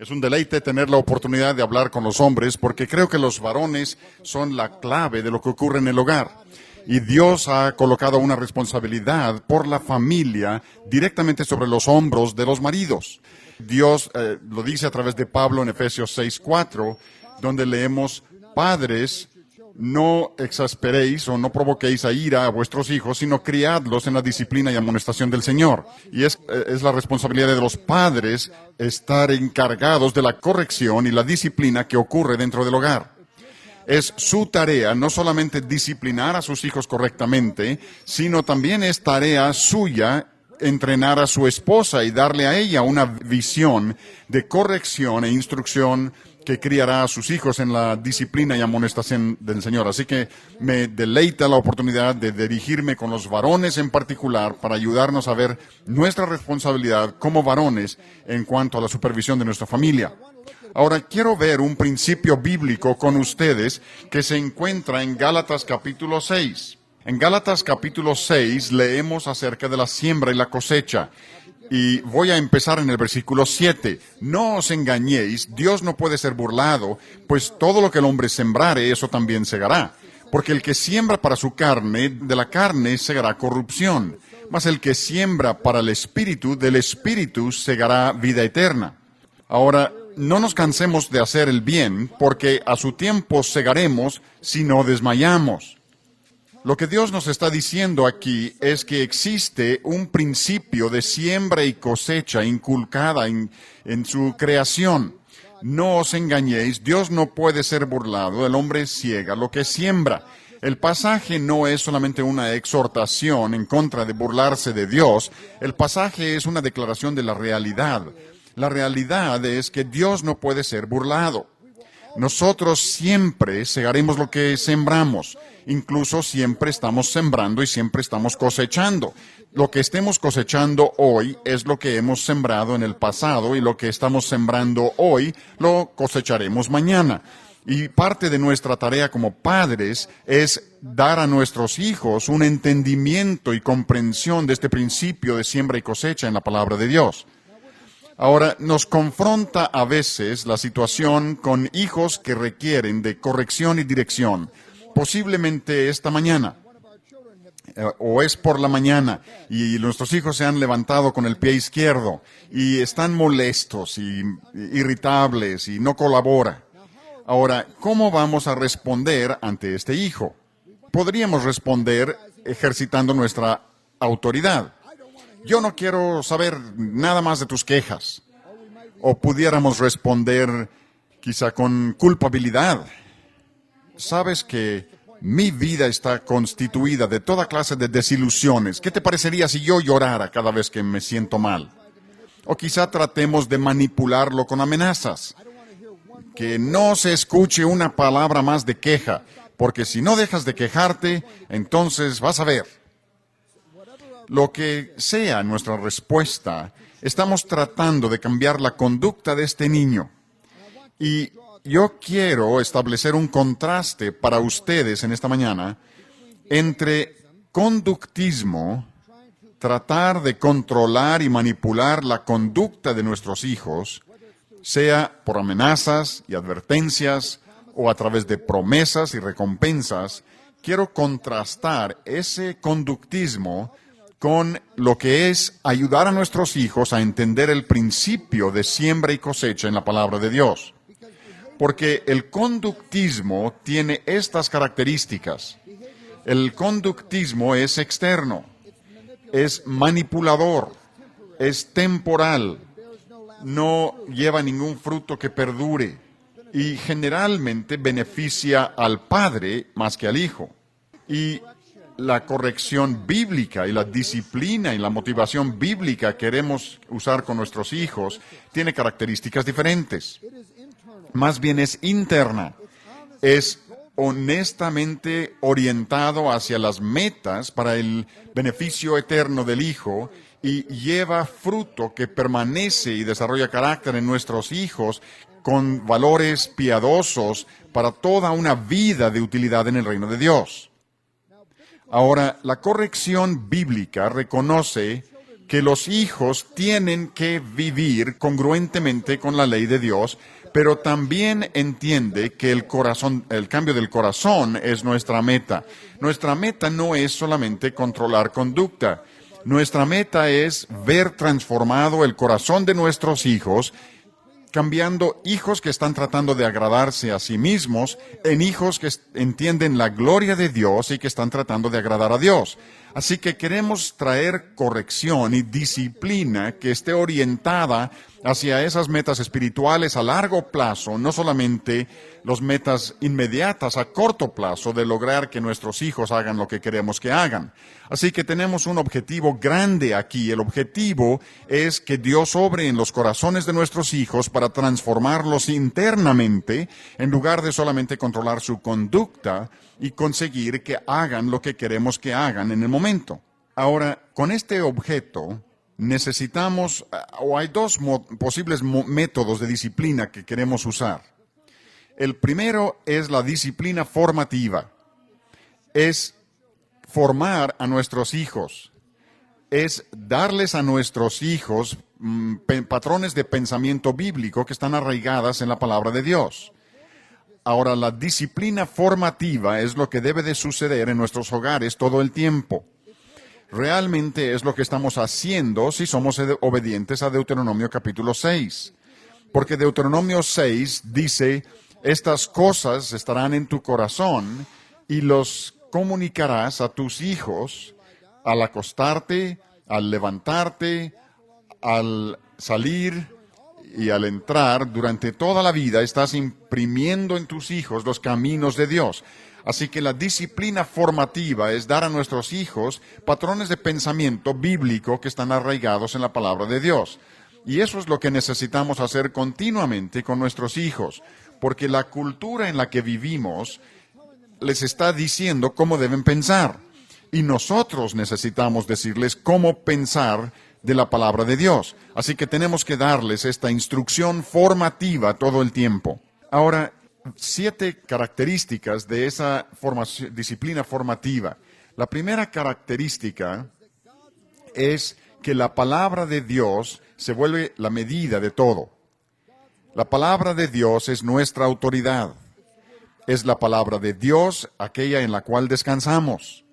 Es un deleite tener la oportunidad de hablar con los hombres porque creo que los varones son la clave de lo que ocurre en el hogar. Y Dios ha colocado una responsabilidad por la familia directamente sobre los hombros de los maridos. Dios lo dice a través de Pablo en Efesios 6:4, donde leemos: padres, no exasperéis o no provoquéis a ira a vuestros hijos, sino criadlos en la disciplina y amonestación del Señor. Y es la responsabilidad de los padres estar encargados de la corrección y la disciplina que ocurre dentro del hogar. Es su tarea no solamente disciplinar a sus hijos correctamente, sino también es tarea suya entrenar a su esposa y darle a ella una visión de corrección e instrucción que criará a sus hijos en la disciplina y amonestación del Señor. Así que me deleita la oportunidad de dirigirme con los varones en particular para ayudarnos a ver nuestra responsabilidad como varones en cuanto a la supervisión de nuestra familia. Ahora quiero ver un principio bíblico con ustedes que se encuentra en Gálatas capítulo 6. En Gálatas capítulo 6 leemos acerca de la siembra y la cosecha. Y voy a empezar en el versículo 7. No os engañéis, Dios no puede ser burlado, pues todo lo que el hombre sembrare, eso también segará. Porque el que siembra para su carne, de la carne segará corrupción. Mas el que siembra para el Espíritu, del Espíritu segará vida eterna. Ahora, no nos cansemos de hacer el bien, porque a su tiempo segaremos si no desmayamos. Lo que Dios nos está diciendo aquí es que existe un principio de siembra y cosecha inculcada en su creación. No os engañéis, Dios no puede ser burlado, el hombre ciega lo que siembra. El pasaje no es solamente una exhortación en contra de burlarse de Dios, el pasaje es una declaración de la realidad. La realidad es que Dios no puede ser burlado. Nosotros siempre segaremos lo que sembramos. Incluso siempre estamos sembrando y siempre estamos cosechando. Lo que estemos cosechando hoy es lo que hemos sembrado en el pasado y lo que estamos sembrando hoy lo cosecharemos mañana. Y parte de nuestra tarea como padres es dar a nuestros hijos un entendimiento y comprensión de este principio de siembra y cosecha en la palabra de Dios. Ahora, nos confronta a veces la situación con hijos que requieren de corrección y dirección. Posiblemente esta mañana, o es por la mañana, y nuestros hijos se han levantado con el pie izquierdo, y están molestos y irritables, y no colabora. Ahora, ¿cómo vamos a responder ante este hijo? Podríamos responder ejercitando nuestra autoridad. Yo no quiero saber nada más de tus quejas. O pudiéramos responder quizá con culpabilidad. Sabes que mi vida está constituida de toda clase de desilusiones. ¿Qué te parecería si yo llorara cada vez que me siento mal? O quizá tratemos de manipularlo con amenazas. Que no se escuche una palabra más de queja, porque si no dejas de quejarte, entonces vas a ver. Lo que sea nuestra respuesta, estamos tratando de cambiar la conducta de este niño. Y yo quiero establecer un contraste para ustedes en esta mañana entre conductismo, tratar de controlar y manipular la conducta de nuestros hijos, sea por amenazas y advertencias o a través de promesas y recompensas. Quiero contrastar ese conductismo con lo que es ayudar a nuestros hijos a entender el principio de siembra y cosecha en la palabra de Dios. Porque el conductismo tiene estas características. El conductismo es externo, es manipulador, es temporal, no lleva ningún fruto que perdure y generalmente beneficia al padre más que al hijo. Y la corrección bíblica y la disciplina y la motivación bíblica que queremos usar con nuestros hijos tiene características diferentes. Más bien es interna, es honestamente orientado hacia las metas para el beneficio eterno del hijo y lleva fruto que permanece y desarrolla carácter en nuestros hijos con valores piadosos para toda una vida de utilidad en el reino de Dios. Ahora, la corrección bíblica reconoce que los hijos tienen que vivir congruentemente con la ley de Dios, pero también entiende que el cambio del corazón es nuestra meta. Nuestra meta no es solamente controlar conducta. Nuestra meta es ver transformado el corazón de nuestros hijos, cambiando hijos que están tratando de agradarse a sí mismos en hijos que entienden la gloria de Dios y que están tratando de agradar a Dios. Así que queremos traer corrección y disciplina que esté orientada hacia esas metas espirituales a largo plazo, no solamente las metas inmediatas a corto plazo de lograr que nuestros hijos hagan lo que queremos que hagan. Así que tenemos un objetivo grande aquí. El objetivo es que Dios obre en los corazones de nuestros hijos para transformarlos internamente, en lugar de solamente controlar su conducta y conseguir que hagan lo que queremos que hagan en el momento. Ahora, con este objeto, necesitamos, o hay dos posibles métodos de disciplina que queremos usar. El primero es la disciplina formativa. Es formar a nuestros hijos. Es darles a nuestros hijos patrones de pensamiento bíblico que están arraigadas en la palabra de Dios. Ahora, la disciplina formativa es lo que debe de suceder en nuestros hogares todo el tiempo. Realmente es lo que estamos haciendo si somos obedientes a Deuteronomio capítulo 6. Porque Deuteronomio 6 dice, estas cosas estarán en tu corazón y los comunicarás a tus hijos al acostarte, al levantarte, al salir y al entrar. Durante toda la vida estás imprimiendo en tus hijos los caminos de Dios. Así que la disciplina formativa es dar a nuestros hijos patrones de pensamiento bíblico que están arraigados en la palabra de Dios. Y eso es lo que necesitamos hacer continuamente con nuestros hijos, porque la cultura en la que vivimos les está diciendo cómo deben pensar. Y nosotros necesitamos decirles cómo pensar de la palabra de Dios. Así que tenemos que darles esta instrucción formativa todo el tiempo. Ahora, 7 características de esa disciplina formativa. La primera característica es que la palabra de Dios se vuelve la medida de todo. La palabra de Dios es nuestra autoridad. Es la palabra de Dios aquella en la cual descansamos.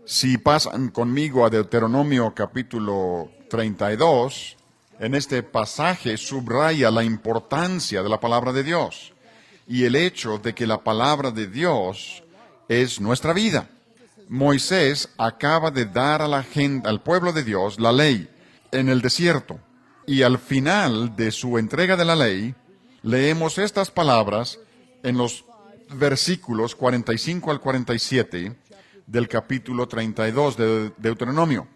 Si pasan conmigo a Deuteronomio capítulo 32, en este pasaje subraya la importancia de la palabra de Dios y el hecho de que la palabra de Dios es nuestra vida. Moisés acaba de dar a la gente, al pueblo de Dios, la ley en el desierto. Y al final de su entrega de la ley, leemos estas palabras en los versículos 45 al 47 del capítulo 32 de Deuteronomio.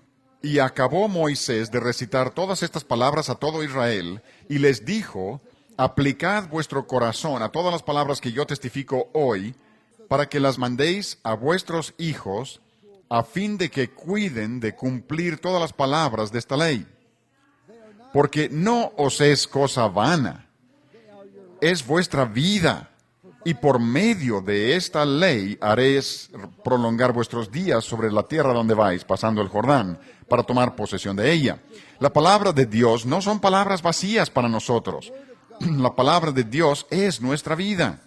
Y acabó Moisés de recitar todas estas palabras a todo Israel, y les dijo, aplicad vuestro corazón a todas las palabras que yo testifico hoy, para que las mandéis a vuestros hijos, a fin de que cuiden de cumplir todas las palabras de esta ley. Porque no os es cosa vana, es vuestra vida, y por medio de esta ley haréis prolongar vuestros días sobre la tierra donde vais, pasando el Jordán, para tomar posesión de ella. La palabra de Dios no son palabras vacías para nosotros. La palabra de Dios es nuestra vida.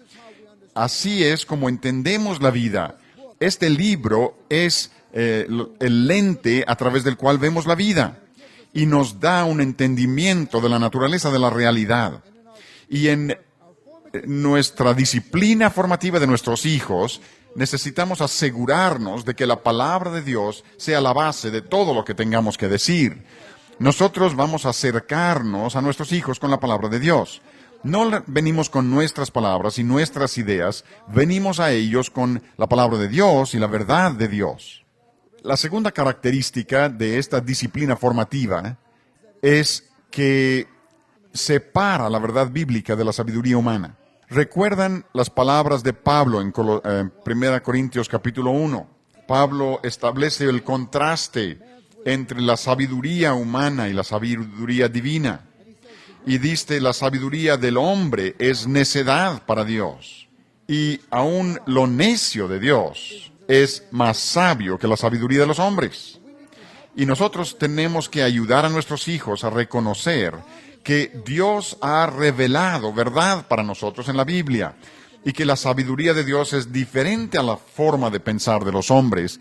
Así es como entendemos la vida. Este libro es el lente a través del cual vemos la vida y nos da un entendimiento de la naturaleza de la realidad. Y en nuestra disciplina formativa de nuestros hijos, necesitamos asegurarnos de que la palabra de Dios sea la base de todo lo que tengamos que decir. Nosotros vamos a acercarnos a nuestros hijos con la palabra de Dios. No venimos con nuestras palabras y nuestras ideas, venimos a ellos con la palabra de Dios y la verdad de Dios. La segunda característica de esta disciplina formativa es que separa la verdad bíblica de la sabiduría humana. ¿Recuerdan las palabras de Pablo en 1 Corintios capítulo 1? Pablo establece el contraste entre la sabiduría humana y la sabiduría divina. Y dice, la sabiduría del hombre es necedad para Dios. Y aún lo necio de Dios es más sabio que la sabiduría de los hombres. Y nosotros tenemos que ayudar a nuestros hijos a reconocer que Dios ha revelado verdad para nosotros en la Biblia y que la sabiduría de Dios es diferente a la forma de pensar de los hombres,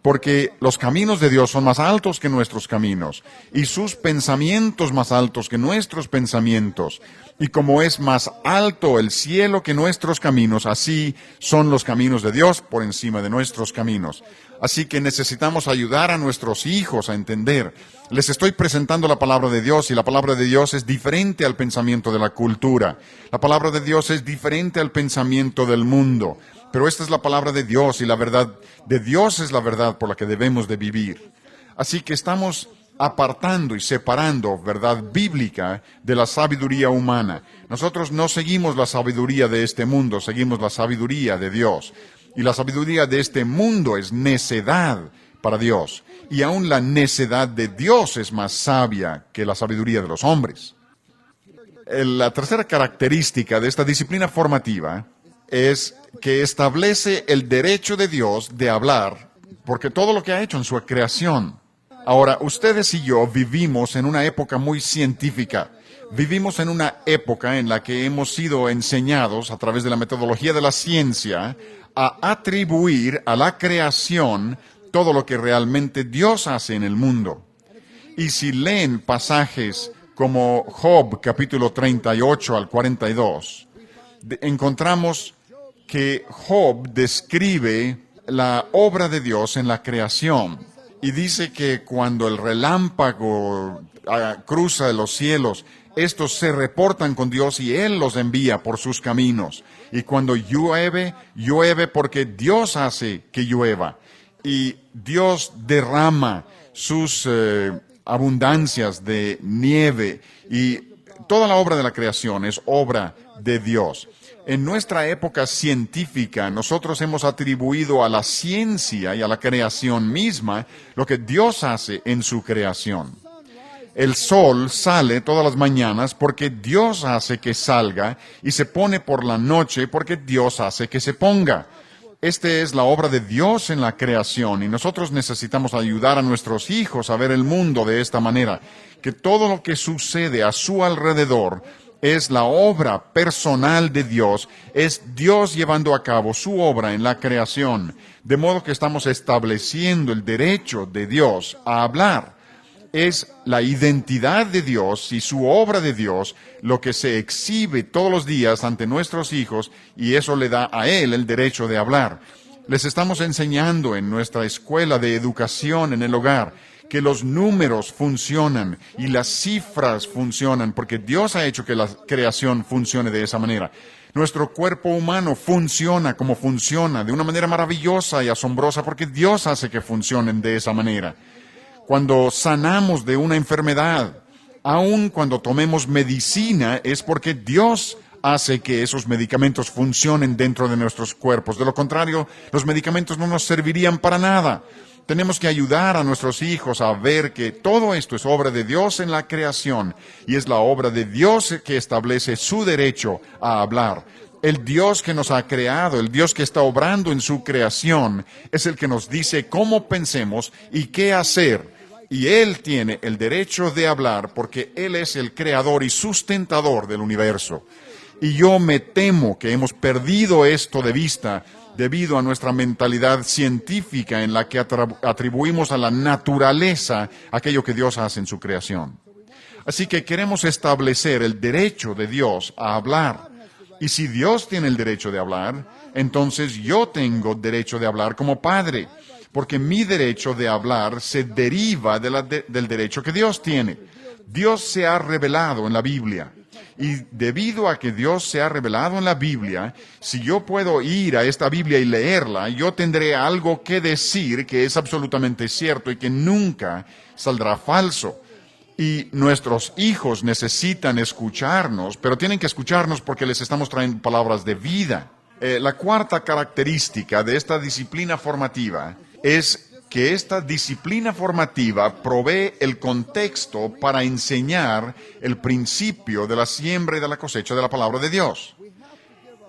porque los caminos de Dios son más altos que nuestros caminos y sus pensamientos más altos que nuestros pensamientos. Y como es más alto el cielo que nuestros caminos, así son los caminos de Dios por encima de nuestros caminos. Así que necesitamos ayudar a nuestros hijos a entender. Les estoy presentando la palabra de Dios y la palabra de Dios es diferente al pensamiento de la cultura. La palabra de Dios es diferente al pensamiento del mundo. Pero esta es la palabra de Dios y la verdad de Dios es la verdad por la que debemos de vivir. Así que estamos apartando y separando verdad bíblica de la sabiduría humana. Nosotros no seguimos la sabiduría de este mundo, seguimos la sabiduría de Dios. Y la sabiduría de este mundo es necedad para Dios. Y aún la necedad de Dios es más sabia que la sabiduría de los hombres. La tercera característica de esta disciplina formativa es que establece el derecho de Dios de hablar, porque todo lo que ha hecho en su creación. Ahora, ustedes y yo vivimos en una época muy científica. Vivimos en una época en la que hemos sido enseñados a través de la metodología de la ciencia a atribuir a la creación todo lo que realmente Dios hace en el mundo. Y si leen pasajes como Job, capítulo 38 al 42, encontramos que Job describe la obra de Dios en la creación. Y dice que cuando el relámpago cruza los cielos, estos se reportan con Dios y Él los envía por sus caminos. Y cuando llueve, llueve porque Dios hace que llueva. Y Dios derrama sus abundancias de nieve. Y toda la obra de la creación es obra de Dios. En nuestra época científica, nosotros hemos atribuido a la ciencia y a la creación misma lo que Dios hace en su creación. El sol sale todas las mañanas porque Dios hace que salga y se pone por la noche porque Dios hace que se ponga. Esta es la obra de Dios en la creación y nosotros necesitamos ayudar a nuestros hijos a ver el mundo de esta manera, que todo lo que sucede a su alrededor es la obra personal de Dios, es Dios llevando a cabo su obra en la creación, de modo que estamos estableciendo el derecho de Dios a hablar. Es la identidad de Dios y su obra de Dios lo que se exhibe todos los días ante nuestros hijos y eso le da a Él el derecho de hablar. Les estamos enseñando en nuestra escuela de educación en el hogar que los números funcionan y las cifras funcionan porque Dios ha hecho que la creación funcione de esa manera. Nuestro cuerpo humano funciona como funciona, de una manera maravillosa y asombrosa porque Dios hace que funcionen de esa manera. Cuando sanamos de una enfermedad, aun cuando tomemos medicina, es porque Dios hace que esos medicamentos funcionen dentro de nuestros cuerpos. De lo contrario, los medicamentos no nos servirían para nada. Tenemos que ayudar a nuestros hijos a ver que todo esto es obra de Dios en la creación y es la obra de Dios que establece su derecho a hablar. El Dios que nos ha creado, el Dios que está obrando en su creación, es el que nos dice cómo pensemos y qué hacer. Y Él tiene el derecho de hablar porque Él es el creador y sustentador del universo. Y yo me temo que hemos perdido esto de vista debido a nuestra mentalidad científica en la que atribuimos a la naturaleza aquello que Dios hace en su creación. Así que queremos establecer el derecho de Dios a hablar. Y si Dios tiene el derecho de hablar, entonces yo tengo derecho de hablar como padre, porque mi derecho de hablar se deriva del derecho que Dios tiene. Dios se ha revelado en la Biblia. Y debido a que Dios se ha revelado en la Biblia, si yo puedo ir a esta Biblia y leerla, yo tendré algo que decir que es absolutamente cierto y que nunca saldrá falso. Y nuestros hijos necesitan escucharnos, pero tienen que escucharnos porque les estamos trayendo palabras de vida. La cuarta característica de esta disciplina formativa es que esta disciplina formativa provee el contexto para enseñar el principio de la siembra y de la cosecha de la palabra de Dios.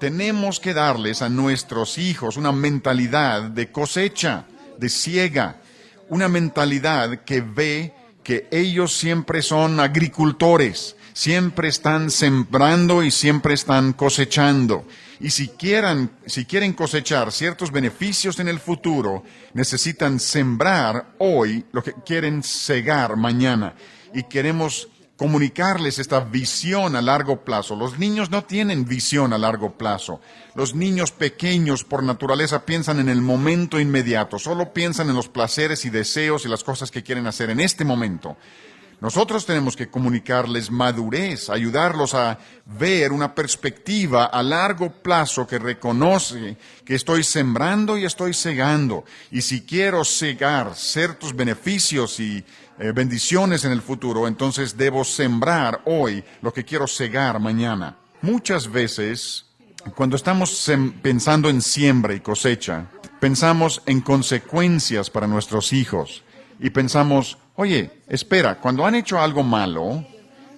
Tenemos que darles a nuestros hijos una mentalidad de cosecha, de siega, una mentalidad que ve que ellos siempre son agricultores, siempre están sembrando y siempre están cosechando. Y si quieren cosechar ciertos beneficios en el futuro, necesitan sembrar hoy lo que quieren segar mañana. Y queremos comunicarles esta visión a largo plazo. Los niños no tienen visión a largo plazo. Los niños pequeños por naturaleza piensan en el momento inmediato, solo piensan en los placeres y deseos y las cosas que quieren hacer en este momento. Nosotros tenemos que comunicarles madurez, ayudarlos a ver una perspectiva a largo plazo que reconoce que estoy sembrando y estoy segando. Y si quiero segar ciertos beneficios y bendiciones en el futuro, entonces debo sembrar hoy lo que quiero segar mañana. Muchas veces, cuando estamos pensando en siembra y cosecha, pensamos en consecuencias para nuestros hijos. Y pensamos, oye, espera, cuando han hecho algo malo,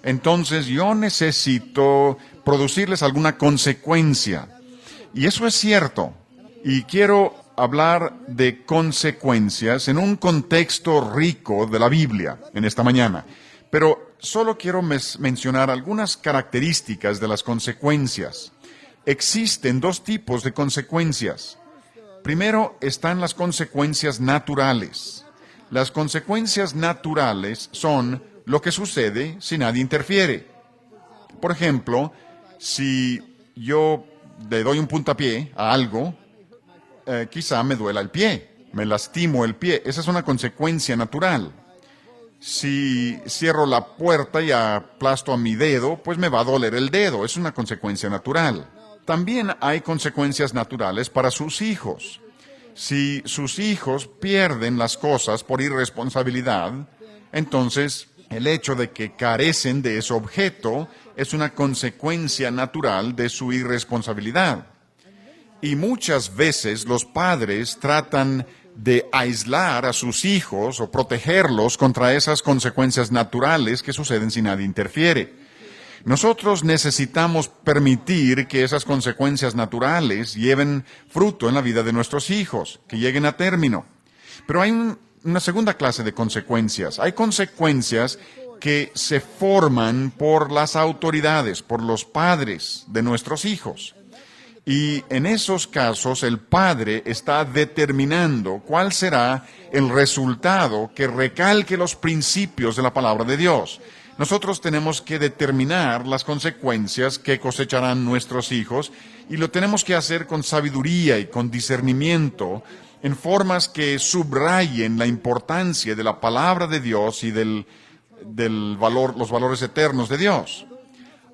entonces yo necesito producirles alguna consecuencia. Y eso es cierto. Y quiero hablar de consecuencias en un contexto rico de la Biblia en esta mañana. Pero solo quiero mencionar algunas características de las consecuencias. Existen dos tipos de consecuencias. Primero están las consecuencias naturales. Las consecuencias naturales son lo que sucede si nadie interfiere. Por ejemplo, si yo le doy un puntapié a algo, quizá me duela el pie, me lastimo el pie. Esa es una consecuencia natural. Si cierro la puerta y aplasto a mi dedo, pues me va a doler el dedo. Es una consecuencia natural. También hay consecuencias naturales para sus hijos. Si sus hijos pierden las cosas por irresponsabilidad, entonces el hecho de que carecen de ese objeto es una consecuencia natural de su irresponsabilidad. Y muchas veces los padres tratan de aislar a sus hijos o protegerlos contra esas consecuencias naturales que suceden si nadie interfiere. Nosotros necesitamos permitir que esas consecuencias naturales lleven fruto en la vida de nuestros hijos, que lleguen a término. Pero hay una segunda clase de consecuencias. Hay consecuencias que se forman por las autoridades, por los padres de nuestros hijos. Y en esos casos el padre está determinando cuál será el resultado que recalque los principios de la palabra de Dios. Nosotros tenemos que determinar las consecuencias que cosecharán nuestros hijos y lo tenemos que hacer con sabiduría y con discernimiento en formas que subrayen la importancia de la palabra de Dios y los valores eternos de Dios.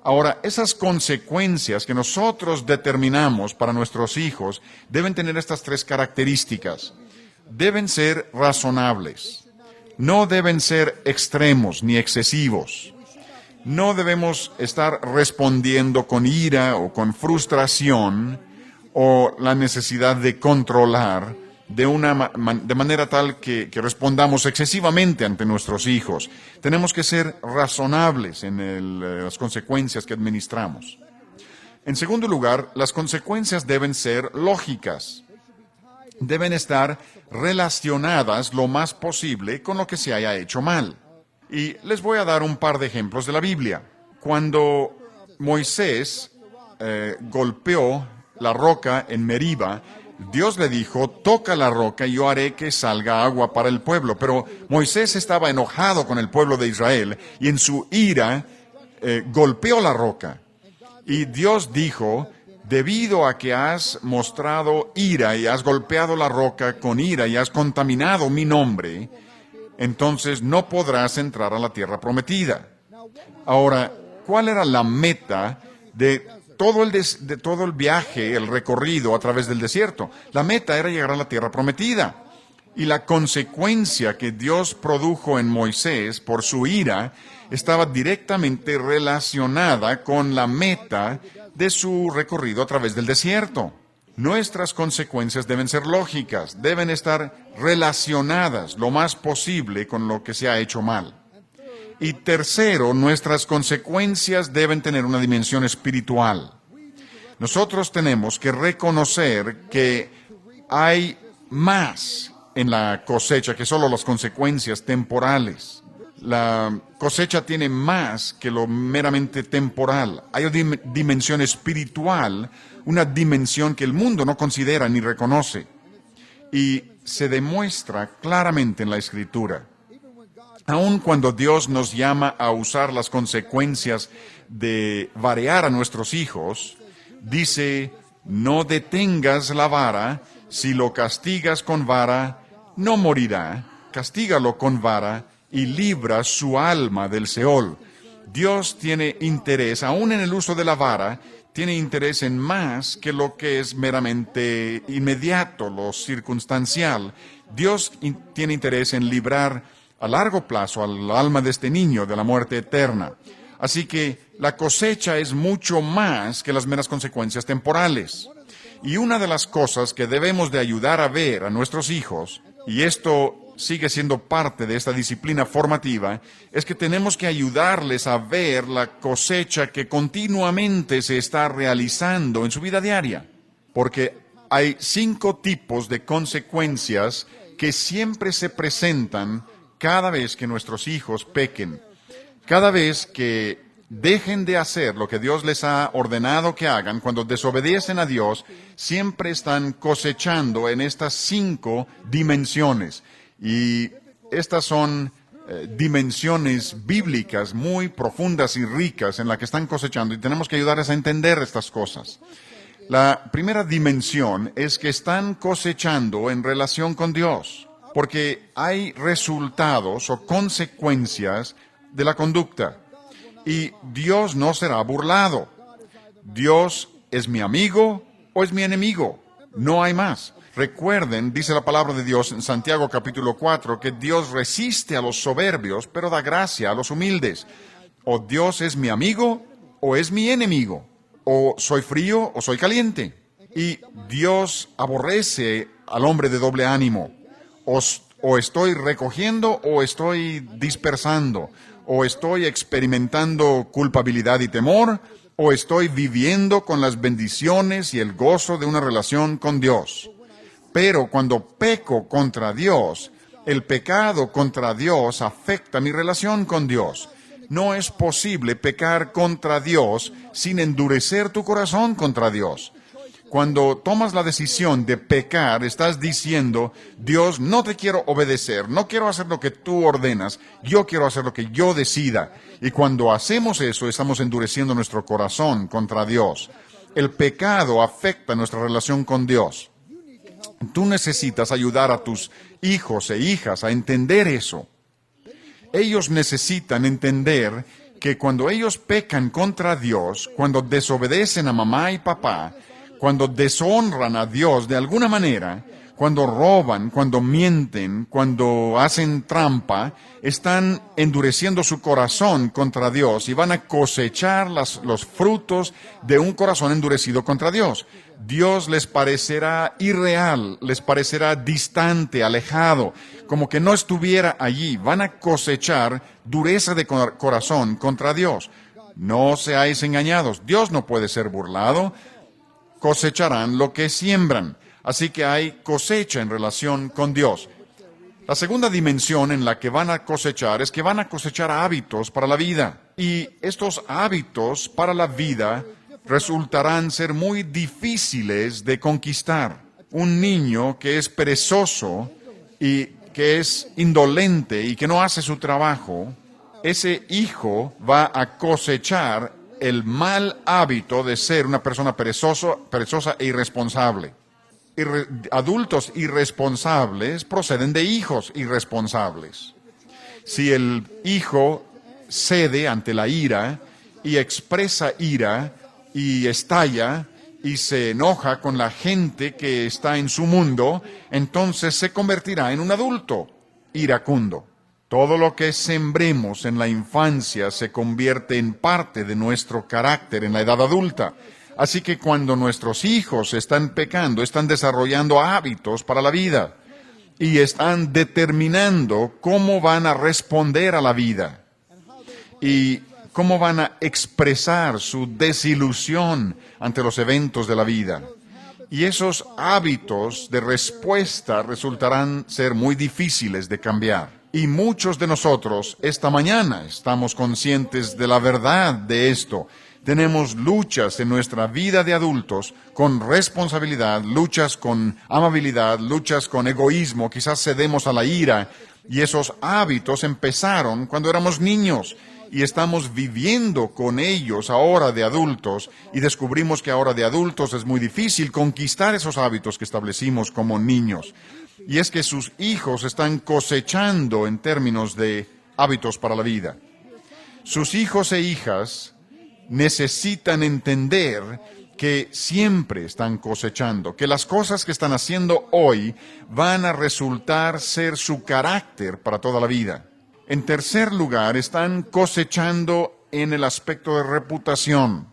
Ahora, esas consecuencias que nosotros determinamos para nuestros hijos deben tener estas tres características. Deben ser razonables. No deben ser extremos ni excesivos. No debemos estar respondiendo con ira o con frustración o la necesidad de controlar de manera tal que respondamos excesivamente ante nuestros hijos. Tenemos que ser razonables en las consecuencias que administramos. En segundo lugar, las consecuencias deben ser lógicas. Deben estar relacionadas lo más posible con lo que se haya hecho mal. Y les voy a dar un par de ejemplos de la Biblia. Cuando Moisés golpeó la roca en Meriba, Dios le dijo, toca la roca y yo haré que salga agua para el pueblo. Pero Moisés estaba enojado con el pueblo de Israel y en su ira golpeó la roca. Y Dios dijo, debido a que has mostrado ira y has golpeado la roca con ira y has contaminado mi nombre, entonces no podrás entrar a la tierra prometida. Ahora, ¿cuál era la meta de todo el viaje, el recorrido a través del desierto? La meta era llegar a la tierra prometida. Y la consecuencia que Dios produjo en Moisés por su ira estaba directamente relacionada con la meta de su recorrido a través del desierto. Nuestras consecuencias deben ser lógicas, deben estar relacionadas lo más posible con lo que se ha hecho mal. Y tercero, nuestras consecuencias deben tener una dimensión espiritual. Nosotros tenemos que reconocer que hay más en la cosecha que solo las consecuencias temporales. La cosecha tiene más que lo meramente temporal. Hay una dimensión espiritual, una dimensión que el mundo no considera ni reconoce. Y se demuestra claramente en la Escritura. Aun cuando Dios nos llama a usar las consecuencias de variar a nuestros hijos, dice, no detengas la vara, si lo castigas con vara, no morirá, castígalo con vara y libra su alma del Seol. Dios tiene interés, aun en el uso de la vara, tiene interés en más que lo que es meramente inmediato, lo circunstancial. Dios tiene interés en librar a largo plazo al alma de este niño de la muerte eterna. Así que la cosecha es mucho más que las meras consecuencias temporales. Y una de las cosas que debemos de ayudar a ver a nuestros hijos, y esto sigue siendo parte de esta disciplina formativa, es que tenemos que ayudarles a ver la cosecha que continuamente se está realizando en su vida diaria. Porque hay 5 tipos de consecuencias que siempre se presentan cada vez que nuestros hijos pequen. Cada vez que dejen de hacer lo que Dios les ha ordenado que hagan, cuando desobedecen a Dios, siempre están cosechando en estas 5 dimensiones. Y estas son dimensiones bíblicas muy profundas y ricas en las que están cosechando, y tenemos que ayudarles a entender estas cosas. La primera dimensión es que están cosechando en relación con Dios, porque hay resultados o consecuencias de la conducta, y Dios no será burlado. Dios es mi amigo o es mi enemigo, no hay más. Recuerden, dice la palabra de Dios en Santiago capítulo 4, que Dios resiste a los soberbios, pero da gracia a los humildes. O Dios es mi amigo o es mi enemigo. O soy frío o soy caliente. Y Dios aborrece al hombre de doble ánimo. O estoy recogiendo o estoy dispersando. O estoy experimentando culpabilidad y temor. O estoy viviendo con las bendiciones y el gozo de una relación con Dios. Pero cuando peco contra Dios, el pecado contra Dios afecta mi relación con Dios. No es posible pecar contra Dios sin endurecer tu corazón contra Dios. Cuando tomas la decisión de pecar, estás diciendo, Dios, no te quiero obedecer, no quiero hacer lo que tú ordenas, yo quiero hacer lo que yo decida. Y cuando hacemos eso, estamos endureciendo nuestro corazón contra Dios. El pecado afecta nuestra relación con Dios. Tú necesitas ayudar a tus hijos e hijas a entender eso. Ellos necesitan entender que cuando ellos pecan contra Dios, cuando desobedecen a mamá y papá, cuando deshonran a Dios de alguna manera, cuando roban, cuando mienten, cuando hacen trampa, están endureciendo su corazón contra Dios y van a cosechar los frutos de un corazón endurecido contra Dios. Dios les parecerá irreal, les parecerá distante, alejado, como que no estuviera allí. Van a cosechar dureza de corazón contra Dios. No seáis engañados, Dios no puede ser burlado. Cosecharán lo que siembran. Así que hay cosecha en relación con Dios. La segunda dimensión en la que van a cosechar es que van a cosechar hábitos para la vida. Y estos hábitos para la vida resultarán ser muy difíciles de conquistar. Un niño que es perezoso y que es indolente y que no hace su trabajo, ese hijo va a cosechar el mal hábito de ser una persona perezosa e irresponsable. Adultos irresponsables proceden de hijos irresponsables. Si el hijo cede ante la ira y expresa ira y estalla y se enoja con la gente que está en su mundo, entonces se convertirá en un adulto iracundo. Todo lo que sembremos en la infancia se convierte en parte de nuestro carácter en la edad adulta. Así que cuando nuestros hijos están pecando, están desarrollando hábitos para la vida y están determinando cómo van a responder a la vida y cómo van a expresar su desilusión ante los eventos de la vida. Y esos hábitos de respuesta resultarán ser muy difíciles de cambiar. Y muchos de nosotros esta mañana estamos conscientes de la verdad de esto. Tenemos luchas en nuestra vida de adultos con responsabilidad, luchas con amabilidad, luchas con egoísmo, quizás cedemos a la ira. Y esos hábitos empezaron cuando éramos niños. Y estamos viviendo con ellos ahora de adultos y descubrimos que ahora de adultos es muy difícil conquistar esos hábitos que establecimos como niños. Y es que sus hijos están cosechando en términos de hábitos para la vida. Sus hijos e hijas necesitan entender que siempre están cosechando, que las cosas que están haciendo hoy van a resultar ser su carácter para toda la vida. En tercer lugar, están cosechando en el aspecto de reputación.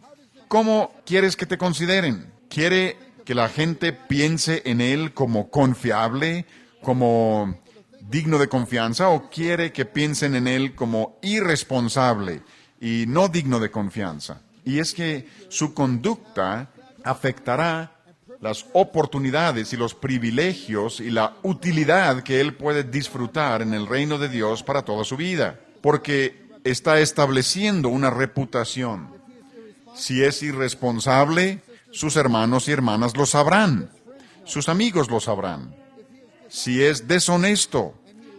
¿Cómo quieres que te consideren? ¿Quiere que la gente piense en él como confiable, como digno de confianza, o quiere que piensen en él como irresponsable y no digno de confianza? Y es que su conducta afectará las oportunidades y los privilegios y la utilidad que él puede disfrutar en el reino de Dios para toda su vida, porque está estableciendo una reputación. Si es irresponsable, sus hermanos y hermanas lo sabrán, sus amigos lo sabrán. Si es deshonesto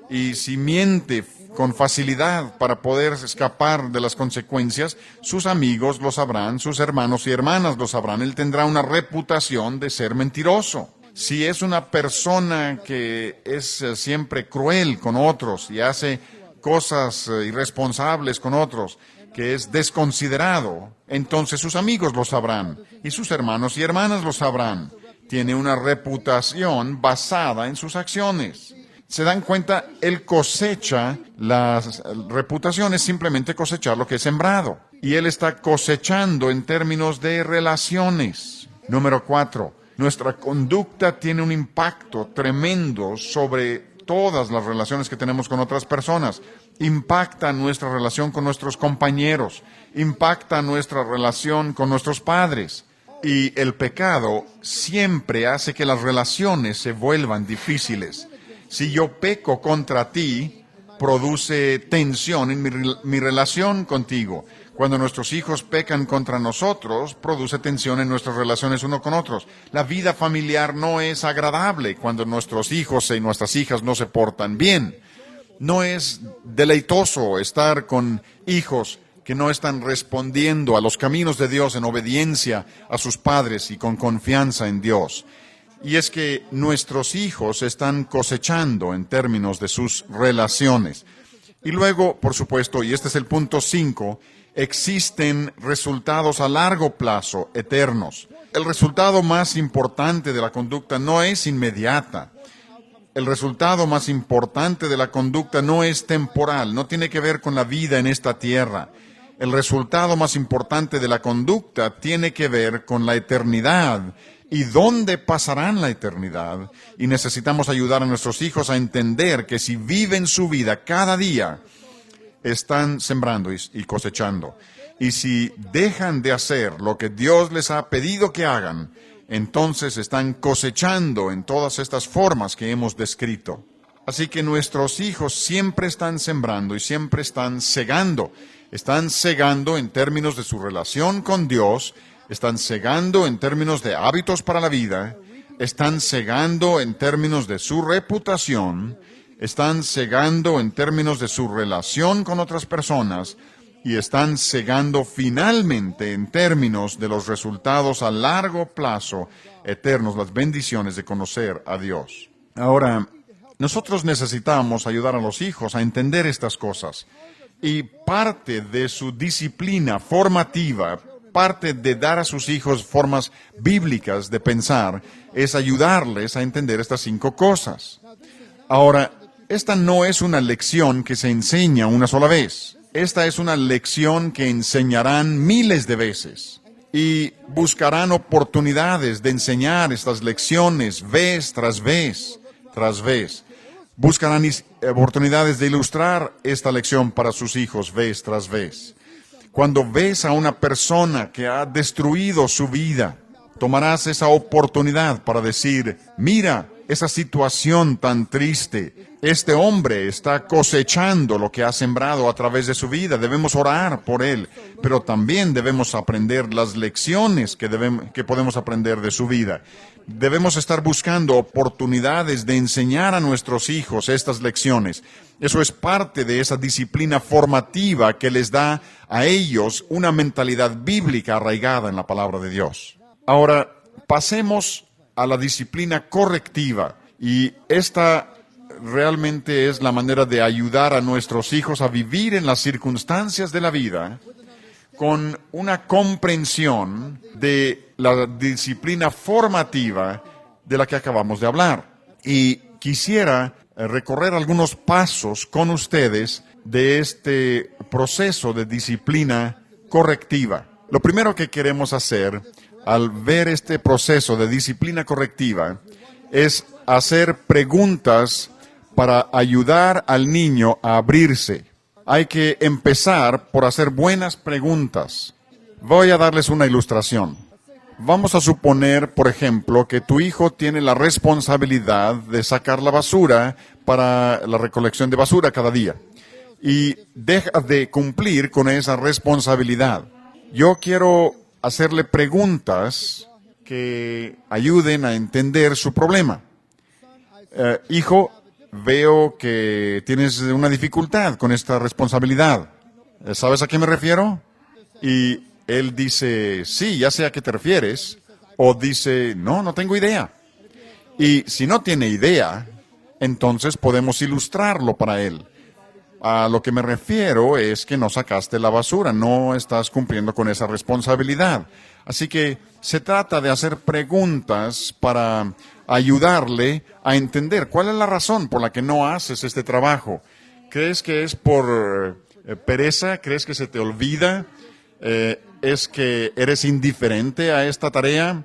y si miente con facilidad para poder escapar de las consecuencias, sus amigos lo sabrán, sus hermanos y hermanas lo sabrán. Él tendrá una reputación de ser mentiroso. Si es una persona que es siempre cruel con otros y hace cosas irresponsables con otros, que es desconsiderado, entonces sus amigos lo sabrán y sus hermanos y hermanas lo sabrán. Tiene una reputación basada en sus acciones. ¿Se dan cuenta? Él cosecha las reputaciones, simplemente cosechar lo que es sembrado. Y él está cosechando en términos de relaciones. Número 4, nuestra conducta tiene un impacto tremendo sobre todas las relaciones que tenemos con otras personas. Impacta nuestra relación con nuestros compañeros, impacta nuestra relación con nuestros padres. Y el pecado siempre hace que las relaciones se vuelvan difíciles. Si yo peco contra ti, produce tensión en mi relación contigo. Cuando nuestros hijos pecan contra nosotros, produce tensión en nuestras relaciones uno con otros. La vida familiar no es agradable cuando nuestros hijos y nuestras hijas no se portan bien. No es deleitoso estar con hijos que no están respondiendo a los caminos de Dios en obediencia a sus padres y con confianza en Dios. Y es que nuestros hijos están cosechando en términos de sus relaciones. Y luego, por supuesto, y este es el punto 5, existen resultados a largo plazo, eternos. El resultado más importante de la conducta no es inmediata. El resultado más importante de la conducta no es temporal, no tiene que ver con la vida en esta tierra. El resultado más importante de la conducta tiene que ver con la eternidad. ¿Y dónde pasarán la eternidad? Y necesitamos ayudar a nuestros hijos a entender que si viven su vida cada día, están sembrando y cosechando. Y si dejan de hacer lo que Dios les ha pedido que hagan, entonces están cosechando en todas estas formas que hemos descrito. Así que nuestros hijos siempre están sembrando y siempre están segando. Están segando en términos de su relación con Dios, están segando en términos de hábitos para la vida, están segando en términos de su reputación, están segando en términos de su relación con otras personas y están segando finalmente en términos de los resultados a largo plazo eternos, las bendiciones de conocer a Dios. Ahora, nosotros necesitamos ayudar a los hijos a entender estas cosas y parte de su disciplina formativa, parte de dar a sus hijos formas bíblicas de pensar, es ayudarles a entender estas 5 cosas. Ahora, esta no es una lección que se enseña una sola vez. Esta es una lección que enseñarán miles de veces. Y buscarán oportunidades de enseñar estas lecciones vez tras vez, tras vez. Buscarán oportunidades de ilustrar esta lección para sus hijos vez tras vez. Cuando ves a una persona que ha destruido su vida, Tomarás esa oportunidad para decir, mira, esa situación tan triste, este hombre está cosechando lo que ha sembrado a través de su vida, debemos orar por él, pero también debemos aprender las lecciones que podemos aprender de su vida. Debemos estar buscando oportunidades de enseñar a nuestros hijos estas lecciones. Eso es parte de esa disciplina formativa que les da a ellos una mentalidad bíblica arraigada en la palabra de Dios. Ahora, pasemos a la disciplina correctiva, y esta realmente es la manera de ayudar a nuestros hijos a vivir en las circunstancias de la vida con una comprensión de la disciplina formativa de la que acabamos de hablar. Y quisiera recorrer algunos pasos con ustedes de este proceso de disciplina correctiva. Lo primero que queremos hacer al ver este proceso de disciplina correctiva es hacer preguntas para ayudar al niño a abrirse. Hay que empezar por hacer buenas preguntas. Voy a darles una ilustración. Vamos a suponer, por ejemplo, que tu hijo tiene la responsabilidad de sacar la basura para la recolección de basura cada día y deja de cumplir con esa responsabilidad. Yo quiero hacerle preguntas que ayuden a entender su problema. Hijo, veo que tienes una dificultad con esta responsabilidad. ¿Sabes a qué me refiero? Y él dice, sí, ya sé a qué te refieres. O dice, no, no tengo idea. Y si no tiene idea, entonces podemos ilustrarlo para él. A lo que me refiero es que no sacaste la basura, no estás cumpliendo con esa responsabilidad. Así que se trata de hacer preguntas para ayudarle a entender cuál es la razón por la que no haces este trabajo. ¿Crees que es por pereza? ¿Crees que se te olvida? ¿Es que eres indiferente a esta tarea?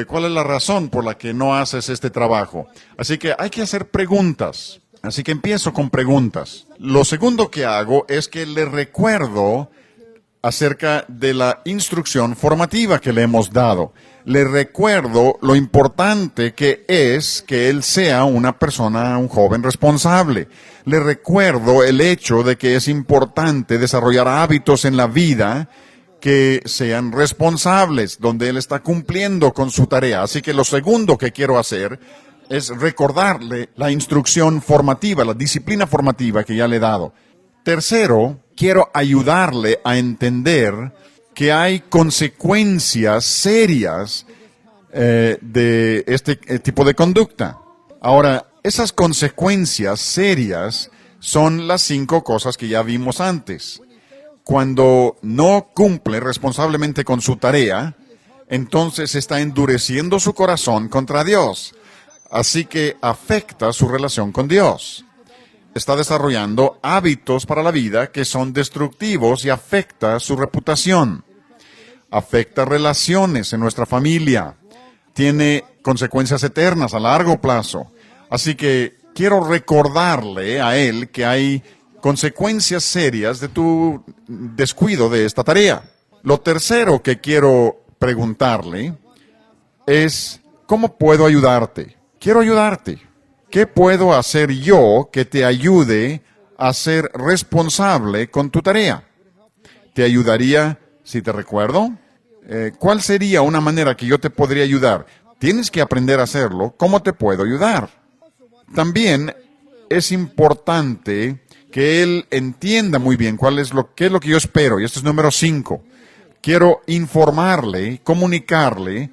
¿Cuál es la razón por la que no haces este trabajo? Así que hay que hacer preguntas. Así que empiezo con preguntas. Lo segundo que hago es que le recuerdo acerca de la instrucción formativa que le hemos dado. Le recuerdo lo importante que es que él sea una persona, un joven responsable. Le recuerdo el hecho de que es importante desarrollar hábitos en la vida que sean responsables, donde él está cumpliendo con su tarea. Así que lo segundo que quiero hacer es recordarle la instrucción formativa, la disciplina formativa que ya le he dado. Tercero, quiero ayudarle a entender que hay consecuencias serias de este tipo de conducta. Ahora, esas consecuencias serias son las 5 cosas que ya vimos antes. Cuando no cumple responsablemente con su tarea, entonces está endureciendo su corazón contra Dios. Así que afecta su relación con Dios. Está desarrollando hábitos para la vida que son destructivos y afecta su reputación. Afecta relaciones en nuestra familia. Tiene consecuencias eternas a largo plazo. Así que quiero recordarle a él que hay consecuencias serias de tu descuido de esta tarea. Lo tercero que quiero preguntarle es, ¿cómo puedo ayudarte? Quiero ayudarte. ¿Qué puedo hacer yo que te ayude a ser responsable con tu tarea? ¿Te ayudaría si te recuerdo? ¿Cuál sería una manera que yo te podría ayudar? Tienes que aprender a hacerlo. ¿Cómo te puedo ayudar? También es importante que él entienda muy bien qué es lo que yo espero. Y esto es número 5. Quiero informarle, comunicarle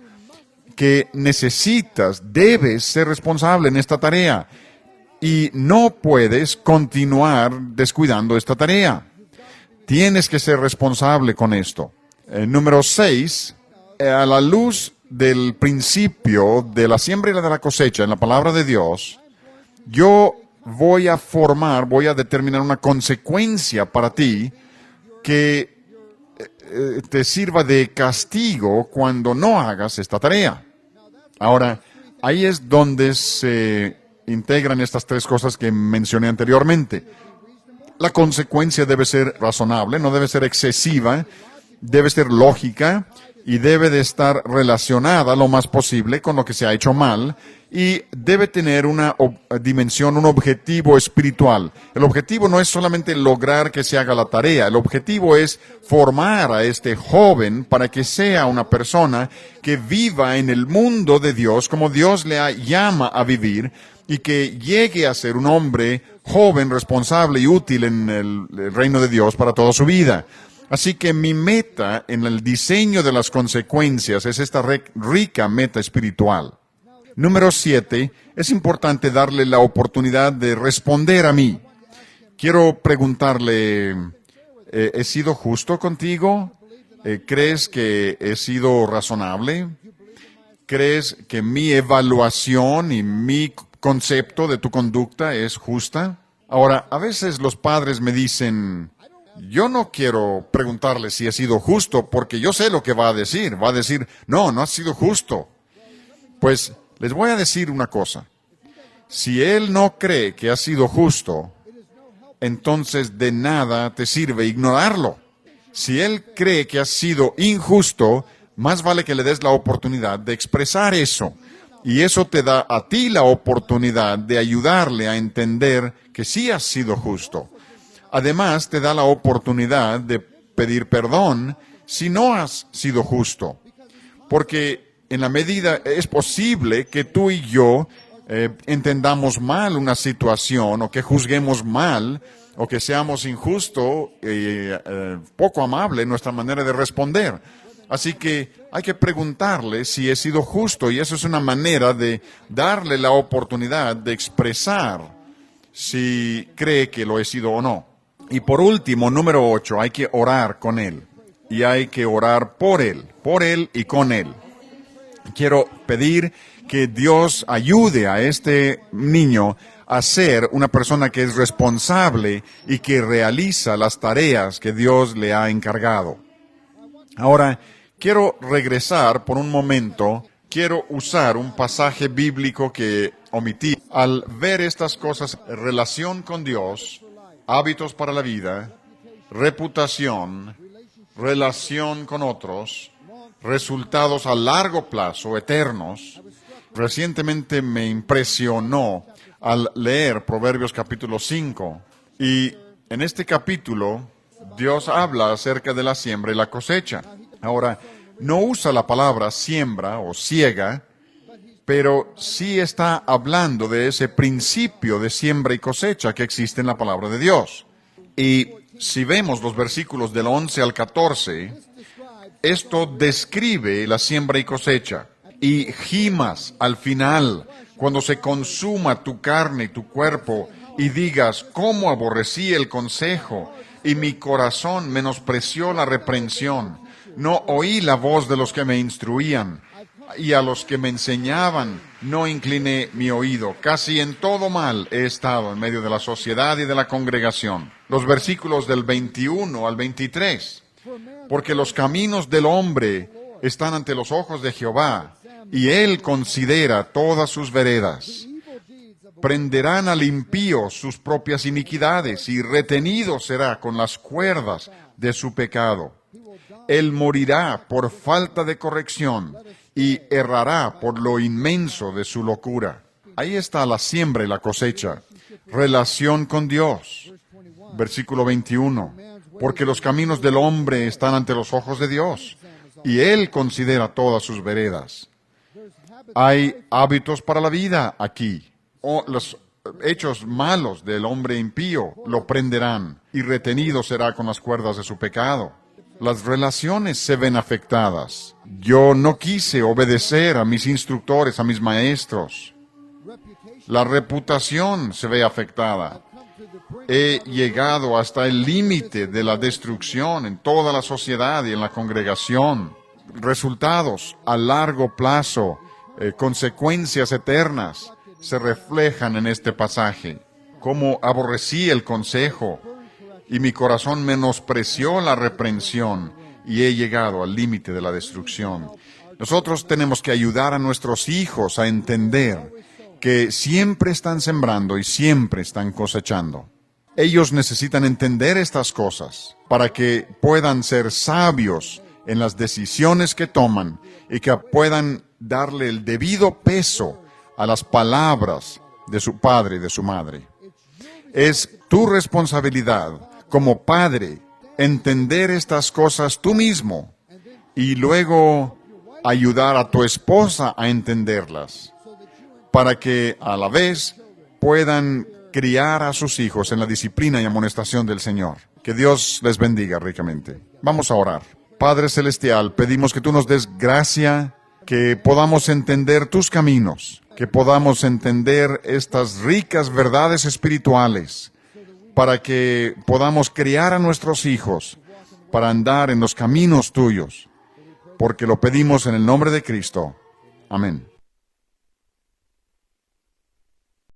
que debes ser responsable en esta tarea y no puedes continuar descuidando esta tarea. Tienes que ser responsable con esto. Número 6, a la luz del principio de la siembra y de la cosecha en la palabra de Dios, yo voy a determinar una consecuencia para ti que te sirva de castigo cuando no hagas esta tarea. Ahora, ahí es donde se integran estas 3 cosas que mencioné anteriormente. La consecuencia debe ser razonable, no debe ser excesiva, debe ser lógica y debe de estar relacionada lo más posible con lo que se ha hecho mal y debe tener una dimensión, un objetivo espiritual. El objetivo no es solamente lograr que se haga la tarea, el objetivo es formar a este joven para que sea una persona que viva en el mundo de Dios como Dios le llama a vivir y que llegue a ser un hombre joven, responsable y útil en el reino de Dios para toda su vida. Así que mi meta en el diseño de las consecuencias es esta rica meta espiritual. Número 7, es importante darle la oportunidad de responder a mí. Quiero preguntarle, ¿he sido justo contigo? ¿Crees que he sido razonable? ¿Crees que mi evaluación y mi concepto de tu conducta es justa? Ahora, a veces los padres me dicen, yo no quiero preguntarle si he sido justo porque yo sé lo que va a decir. Va a decir, no, no has sido justo. Pues les voy a decir una cosa. Si él no cree que ha sido justo, entonces de nada te sirve ignorarlo. Si él cree que ha sido injusto, más vale que le des la oportunidad de expresar eso. Y eso te da a ti la oportunidad de ayudarle a entender que sí has sido justo. Además, te da la oportunidad de pedir perdón si no has sido justo. Porque en la medida es posible que tú y yo entendamos mal una situación o que juzguemos mal o que seamos injustos y poco amable en nuestra manera de responder. Así que hay que preguntarle si he sido justo y eso es una manera de darle la oportunidad de expresar si cree que lo he sido o no. Y por último, número 8, hay que orar con él y hay que orar por él y con él. Quiero pedir que Dios ayude a este niño a ser una persona que es responsable y que realiza las tareas que Dios le ha encargado. Ahora, quiero regresar por un momento, quiero usar un pasaje bíblico que omití. Al ver estas cosas, relación con Dios, hábitos para la vida, reputación, relación con otros, resultados a largo plazo, eternos. Recientemente me impresionó al leer Proverbios capítulo 5. Y en este capítulo, Dios habla acerca de la siembra y la cosecha. Ahora, no usa la palabra siembra o siega, pero sí está hablando de ese principio de siembra y cosecha que existe en la palabra de Dios. Y si vemos los versículos del 11 al 14, esto describe la siembra y cosecha. Y gimas al final, cuando se consuma tu carne y tu cuerpo, y digas, ¿cómo aborrecí el consejo? Y mi corazón menospreció la reprensión. No oí la voz de los que me instruían, y a los que me enseñaban no incliné mi oído. Casi en todo mal he estado en medio de la sociedad y de la congregación. Los versículos del 21 al 23. Porque los caminos del hombre están ante los ojos de Jehová, y él considera todas sus veredas. Prenderán al impío sus propias iniquidades, y retenido será con las cuerdas de su pecado. Él morirá por falta de corrección, y errará por lo inmenso de su locura. Ahí está la siembra y la cosecha. Relación con Dios. Versículo 21. Porque los caminos del hombre están ante los ojos de Dios, y Él considera todas sus veredas. Hay hábitos para la vida aquí. Los hechos malos del hombre impío lo prenderán, y retenido será con las cuerdas de su pecado. Las relaciones se ven afectadas. Yo no quise obedecer a mis instructores, a mis maestros. La reputación se ve afectada. He llegado hasta el límite de la destrucción en toda la sociedad y en la congregación. Resultados a largo plazo, consecuencias eternas, se reflejan en este pasaje. Cómo aborrecí el consejo, y mi corazón menospreció la reprensión, y he llegado al límite de la destrucción. Nosotros tenemos que ayudar a nuestros hijos a entender que siempre están sembrando y siempre están cosechando. Ellos necesitan entender estas cosas para que puedan ser sabios en las decisiones que toman y que puedan darle el debido peso a las palabras de su padre y de su madre. Es tu responsabilidad como padre entender estas cosas tú mismo y luego ayudar a tu esposa a entenderlas, para que a la vez puedan criar a sus hijos en la disciplina y amonestación del Señor. Que Dios les bendiga ricamente. Vamos a orar. Padre Celestial, pedimos que tú nos des gracia, que podamos entender tus caminos, que podamos entender estas ricas verdades espirituales, para que podamos criar a nuestros hijos para andar en los caminos tuyos, porque lo pedimos en el nombre de Cristo. Amén.